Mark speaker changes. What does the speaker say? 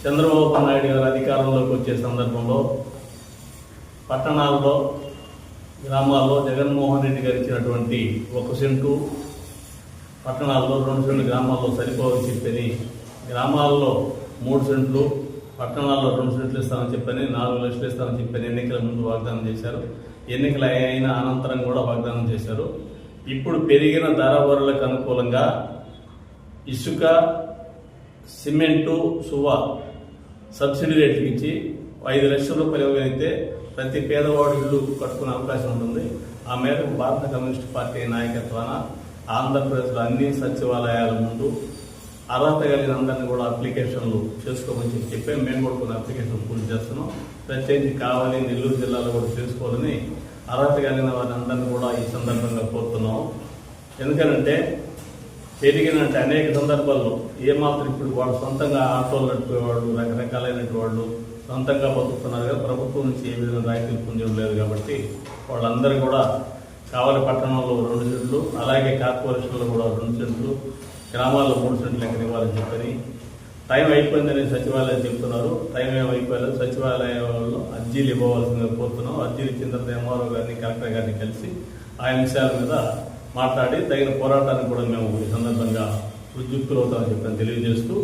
Speaker 1: చంద్రబాబు నాయుడు గారు అధికారంలోకి వచ్చే సందర్భంలో పట్టణాల్లో గ్రామాల్లో జగన్మోహన్ రెడ్డి గారు ఇచ్చినటువంటి 1 సెంటు, పట్టణాల్లో 2 సెంట్లు, గ్రామాల్లో సరిపోవని చెప్పని, గ్రామాల్లో 3 సెంట్లు, పట్టణాల్లో 2 సెంట్లు ఇస్తామని చెప్పని, 4 లక్షలు ఇస్తామని చెప్పని ఎన్నికల ముందు వాగ్దానం చేశారు. ఎన్నికలు అయిన అనంతరం కూడా వాగ్దానం చేశారు. ఇప్పుడు పెరిగిన ధరలకు అనుకూలంగా ఇసుక, సిమెంటు, సువా సబ్సిడీ రేట్లు ఇచ్చి 5 లక్షల రూపాయలు ఇవ్వగలిగితే ప్రతి పేదవాడు ఇల్లు కట్టుకునే అవకాశం ఉంటుంది. ఆ మేరకు భారత కమ్యూనిస్ట్ పార్టీ నాయకత్వాన ఆంధ్రప్రదేశ్లో అన్ని సచివాలయాల ముందు అర్హత కలిగిన అందరినీ కూడా అప్లికేషన్లు చేసుకోమని చెప్పి మేము కూడా కొన్ని అప్లికేషన్లు పూర్తి చేస్తున్నాం. ప్రత్యేకించి కావాలి నెల్లూరు జిల్లాలో కూడా చేసుకోవాలని అర్హత కలిగిన వారిని అందరినీ కూడా ఈ సందర్భంగా కోరుతున్నాం. ఎందుకనంటే పెరిగినట్టు అనేక సందర్భాల్లో ఏమాత్రం ఇప్పుడు వాళ్ళు సొంతంగా ఆటోలు నడిపేవాళ్ళు, రకరకాలైనటువంటి వాళ్ళు సొంతంగా బతుకుతున్నారు కదా, ప్రభుత్వం నుంచి ఏ విధంగా రాయితీలు పొందడం లేదు. కాబట్టి వాళ్ళందరూ కూడా కావలి పట్టణంలో 2 సెంట్లు, అలాగే కార్పొరేషన్లో కూడా 2 సెంట్లు, గ్రామాల్లో 3 సెంట్లు ఎక్కడ ఇవ్వాలని చెప్పని టైం అయిపోయిందని సచివాలయం చెప్తున్నారు. టైం ఏమైపోలేదు. సచివాలయంలో అర్జీలు ఇవ్వవలసిందిగా కోరుతున్నాం. అర్జీలు ఇచ్చిన తర్వాత ఎంఆర్ఓ గారిని, కలెక్టర్ గారిని కలిసి ఆయా విషయాల మీద మాట్లాడి తగిన పోరాటాన్ని కూడా మేము ఈ సందర్భంగా ఉద్యుక్తులవుతామని చెప్పని తెలియజేస్తూ